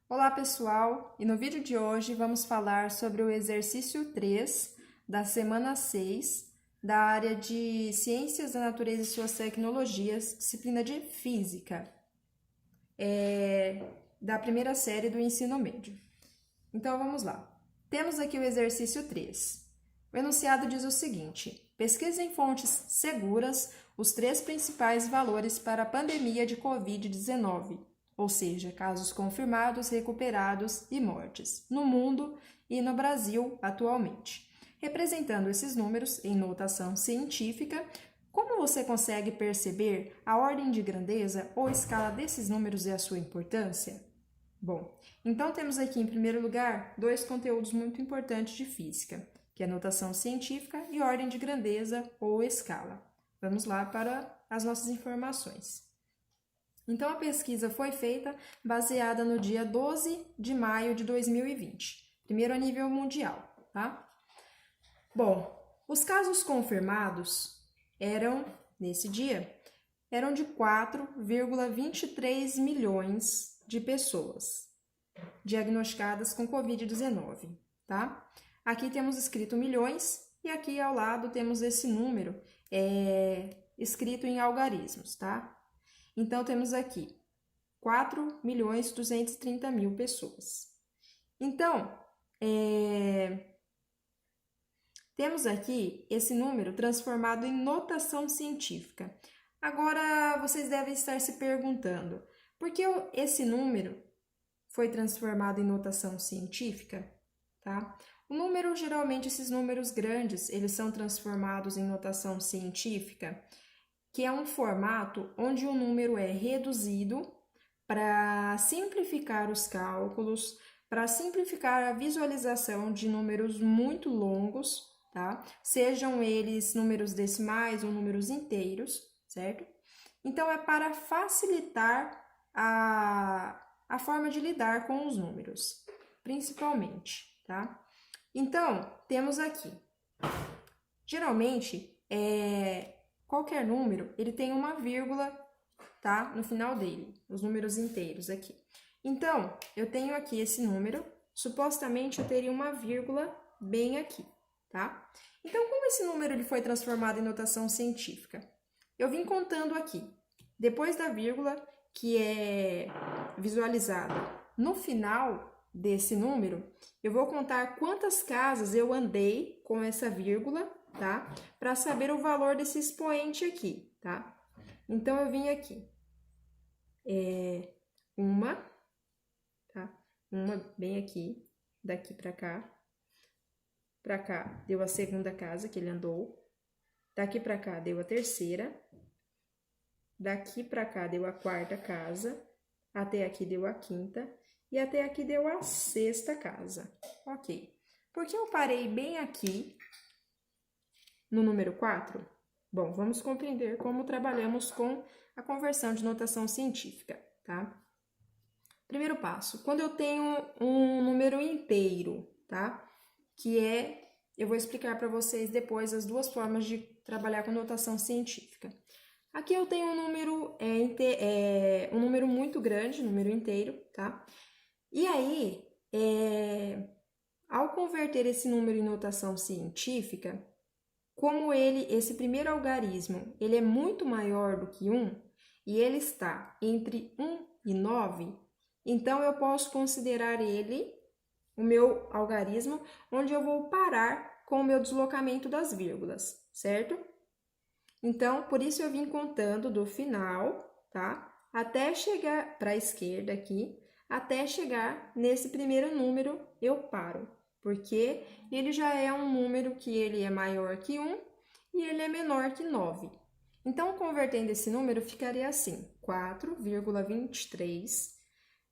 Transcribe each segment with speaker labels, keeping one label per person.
Speaker 1: Olá pessoal, e no vídeo de hoje vamos falar sobre o exercício 3 da semana 6 da área de Ciências da Natureza e Suas Tecnologias, disciplina de Física, da primeira série do ensino médio. Então vamos lá. Temos aqui o exercício 3. O enunciado diz o seguinte: pesquise em fontes seguras os 3 principais valores para a pandemia de Covid-19, ou seja, casos confirmados, recuperados e mortes, no mundo e no Brasil atualmente. Representando esses números em notação científica, como você consegue perceber a ordem de grandeza ou escala desses números e a sua importância? Bom, então temos aqui em primeiro lugar 2 conteúdos muito importantes de física, que é notação científica e ordem de grandeza ou escala. Vamos lá para as nossas informações. Então, a pesquisa foi feita baseada no dia 12 de maio de 2020, primeiro a nível mundial, tá? Bom, os casos confirmados nesse dia, eram de 4,23 milhões de pessoas diagnosticadas com Covid-19, tá? Aqui temos escrito milhões e aqui ao lado temos esse número escrito em algarismos, tá? Então, temos aqui 4.230.000 pessoas. Então, temos aqui esse número transformado em notação científica. Agora, vocês devem estar se perguntando, por que esse número foi transformado em notação científica? Tá? O número, geralmente, esses números grandes, eles são transformados em notação científica, que é um formato onde o número é reduzido para simplificar os cálculos, para simplificar a visualização de números muito longos, tá? Sejam eles números decimais ou números inteiros, certo? Então, é para facilitar a forma de lidar com os números, principalmente, tá? Então, temos aqui, geralmente, qualquer número, ele tem uma vírgula, tá? No final dele, os números inteiros aqui. Então, eu tenho aqui esse número, supostamente eu teria uma vírgula bem aqui, tá? Então, como esse número ele foi transformado em notação científica? Eu vim contando aqui, depois da vírgula, que é visualizada no final desse número, eu vou contar quantas casas eu andei com essa vírgula, tá? Para saber o valor desse expoente aqui, tá? Então, eu vim aqui. Uma, tá? Uma bem aqui, daqui para cá. Para cá, deu a segunda casa que ele andou. Daqui para cá, deu a terceira. Daqui para cá, deu a quarta casa. Até aqui, deu a quinta. E até aqui, deu a sexta casa. Ok. Por que eu parei bem aqui no número 4? Bom, vamos compreender como trabalhamos com a conversão de notação científica, tá? Primeiro passo, quando eu tenho um número inteiro, tá? Eu vou explicar para vocês depois as 2 formas de trabalhar com notação científica. Aqui eu tenho um número muito grande, número inteiro, tá? E aí, ao converter esse número em notação científica, como esse primeiro algarismo, ele é muito maior do que 1, e ele está entre 1 e 9, então eu posso considerar ele o meu algarismo, onde eu vou parar com o meu deslocamento das vírgulas, certo? Então, por isso eu vim contando do final, tá? Até chegar para a esquerda aqui, até chegar nesse primeiro número, eu paro, porque ele já é um número que ele é maior que 1 e ele é menor que 9. Então, convertendo esse número, ficaria assim, 4,23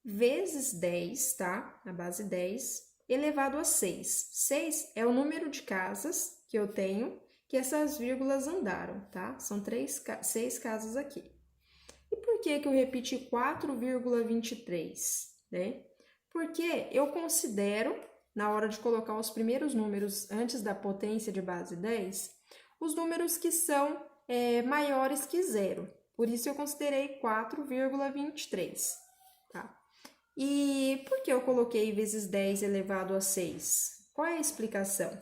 Speaker 1: vezes 10, tá? A base 10, elevado a 6. 6 é o número de casas que eu tenho, que essas vírgulas andaram, tá? São 6 casas aqui. E por que eu repeti 4,23, né? Porque eu considero, na hora de colocar os primeiros números antes da potência de base 10, os números que são maiores que 0. Por isso, eu considerei 4,23, tá? E por que eu coloquei vezes 10 elevado a 6? Qual é a explicação?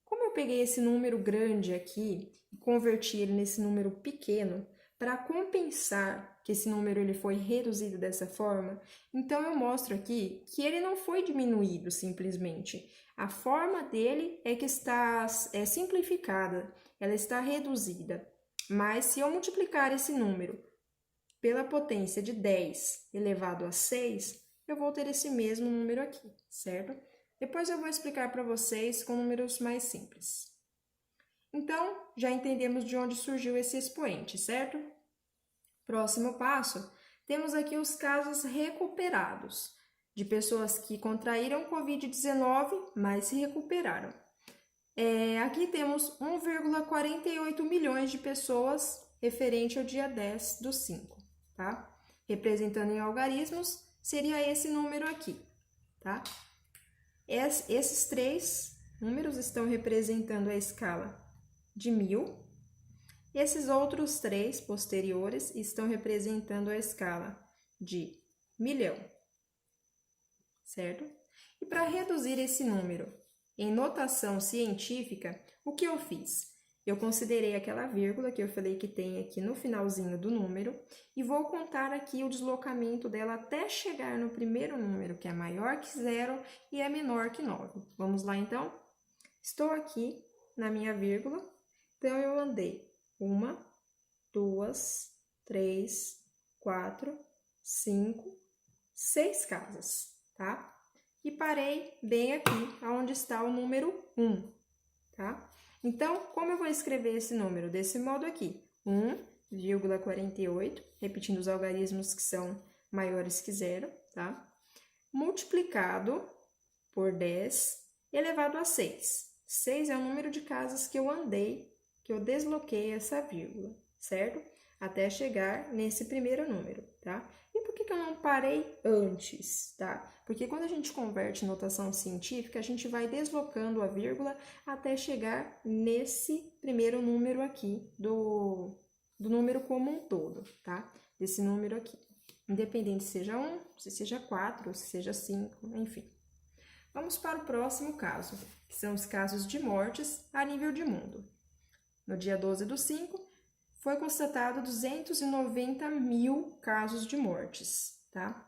Speaker 1: Como eu peguei esse número grande aqui e converti ele nesse número pequeno, para compensar que esse número ele foi reduzido dessa forma, então eu mostro aqui que ele não foi diminuído simplesmente. A forma dele é que está simplificada, ela está reduzida. Mas se eu multiplicar esse número pela potência de 10 elevado a 6, eu vou ter esse mesmo número aqui, certo? Depois eu vou explicar para vocês com números mais simples. Então, já entendemos de onde surgiu esse expoente, certo? Próximo passo, temos aqui os casos recuperados, de pessoas que contraíram Covid-19, mas se recuperaram. Aqui temos 1,48 milhões de pessoas referente ao dia 10 do 5, tá? Representando em algarismos, seria esse número aqui, tá? Esses três números estão representando a escala de 1000. Esses outros três posteriores estão representando a escala de milhão, certo? E para reduzir esse número em notação científica, o que eu fiz? Eu considerei aquela vírgula que eu falei que tem aqui no finalzinho do número e vou contar aqui o deslocamento dela até chegar no primeiro número, que é maior que 0 e é menor que 9. Vamos lá, então? Estou aqui na minha vírgula, então eu andei 1, 2, 3, 4, 5, 6 casas, tá? E parei bem aqui, onde está o número 1, tá? Então, como eu vou escrever esse número? Desse modo aqui, 1,48, repetindo os algarismos que são maiores que 0, tá? Multiplicado por 10 elevado a 6. 6 é o número de casas que eu andei, que eu desloquei essa vírgula, certo? Até chegar nesse primeiro número, tá? E por que eu não parei antes, tá? Porque quando a gente converte em notação científica, a gente vai deslocando a vírgula até chegar nesse primeiro número aqui do número como um todo, tá? Desse número aqui. Independente se seja 1, se seja 4, se seja 5, enfim. Vamos para o próximo caso, que são os casos de mortes a nível de mundo. No dia 12 do 5, foi constatado 290 mil casos de mortes, tá?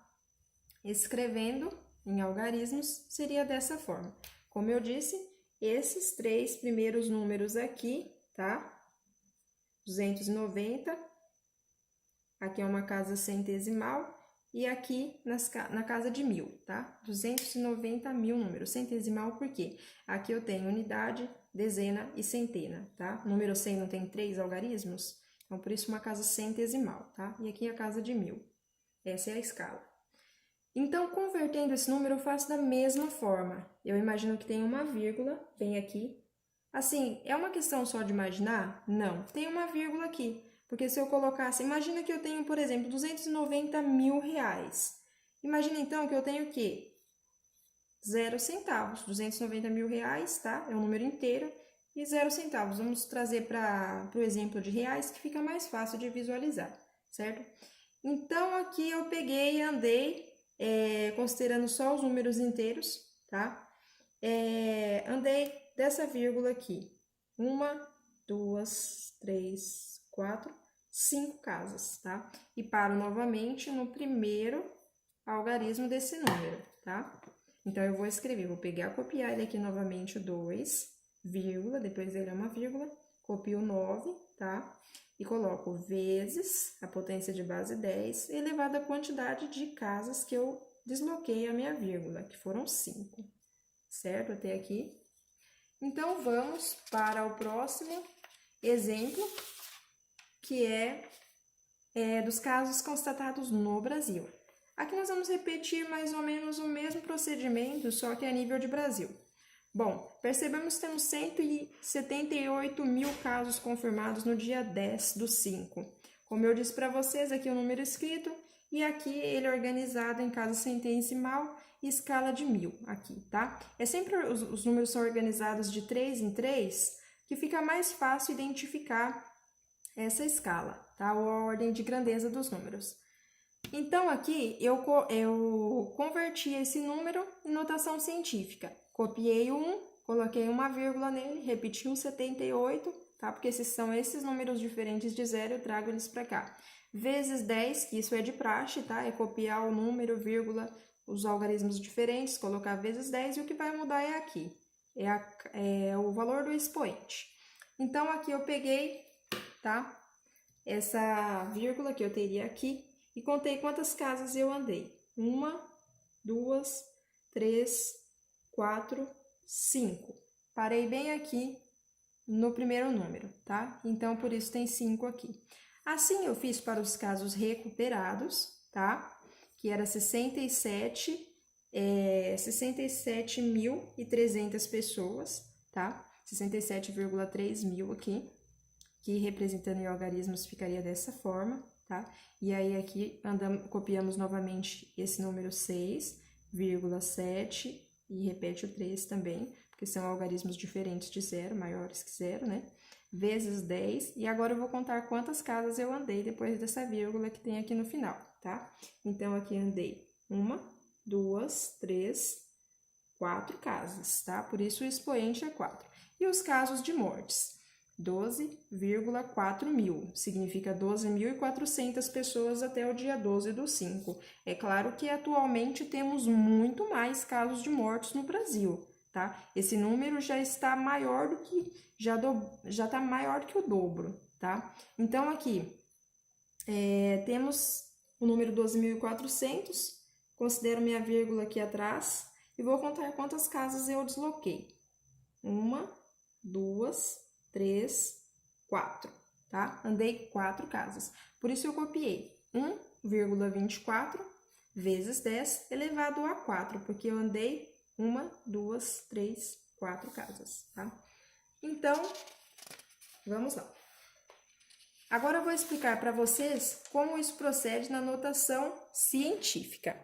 Speaker 1: Escrevendo em algarismos, seria dessa forma. Como eu disse, esses três primeiros números aqui, tá? 290, aqui é uma casa centesimal, e aqui na casa de 1000, tá? 290 mil números. Centesimal por quê? Aqui eu tenho unidade, dezena e centena, tá? O número 100 não tem 3 algarismos? Então, por isso, uma casa centesimal, tá? E aqui a casa de 1000. Essa é a escala. Então, convertendo esse número, eu faço da mesma forma. Eu imagino que tem uma vírgula, bem aqui. Assim, é uma questão só de imaginar? Não, tem uma vírgula aqui. Porque se eu colocasse, imagina que eu tenho, por exemplo, 290 mil reais. Imagina então que eu tenho o quê? 0 centavos. 290 mil reais, tá? É um número inteiro. E 0 centavos. Vamos trazer para o exemplo de reais, que fica mais fácil de visualizar, certo? Então, aqui eu peguei e andei, considerando só os números inteiros, tá? Andei dessa vírgula aqui. 1, 2, 3, 4, 5 casas, tá? E paro novamente no primeiro algarismo desse número, tá? Então, eu vou escrever, vou pegar, copiar ele aqui novamente, o 2, vírgula, depois ele é uma vírgula, copio o 9, tá? E coloco vezes a potência de base 10, elevado à quantidade de casas que eu desloquei a minha vírgula, que foram 5, certo? Até aqui. Então, vamos para o próximo exemplo, que é dos casos constatados no Brasil. Aqui nós vamos repetir mais ou menos o mesmo procedimento, só que a nível de Brasil. Bom, percebemos que temos 178 mil casos confirmados no dia 10 do 5. Como eu disse para vocês, aqui o número escrito, e aqui ele é organizado em casa centesimal e escala de 1000, aqui, tá? Sempre os números são organizados de 3 em 3, que fica mais fácil identificar essa escala, tá? Ou a ordem de grandeza dos números. Então, aqui eu converti esse número em notação científica. Copiei o 1, coloquei uma vírgula nele, repeti o 78, tá? Porque são esses números diferentes de zero, eu trago eles para cá. Vezes 10, que isso é de praxe, tá? É copiar o número, vírgula, os algarismos diferentes, colocar vezes 10, e o que vai mudar é aqui. É o valor do expoente. Então, aqui eu peguei, tá? Essa vírgula que eu teria aqui e contei quantas casas eu andei. 1, 2, 3, 4, 5. Parei bem aqui no primeiro número, tá? Então, por isso tem 5 aqui. Assim, eu fiz para os casos recuperados, tá? Que era 67.300 pessoas, tá? 67,3 mil aqui, que representando em algarismos ficaria dessa forma, tá? E aí aqui copiamos novamente esse número 6,7 e repete o 3 também, porque são algarismos diferentes de zero, maiores que zero, né? Vezes 10, e agora eu vou contar quantas casas eu andei depois dessa vírgula que tem aqui no final, tá? Então, aqui andei 1, 2, 3, 4 casas, tá? Por isso o expoente é 4. E os casos de mortes? 12,4 mil, significa 12.400 pessoas até o dia 12/5. É claro que atualmente temos muito mais casos de mortes no Brasil, tá? Esse número já está maior do que, já está maior que o dobro, tá? Então, aqui, temos o número 12.400, considero minha vírgula aqui atrás e vou contar quantas casas eu desloquei. 1, 2, 3, 4, tá? Andei 4 casas. Por isso eu copiei 1,24 vezes 10 elevado a 4, porque eu andei 1, 2, 3, 4 casas, tá? Então, vamos lá. Agora eu vou explicar para vocês como isso procede na notação científica.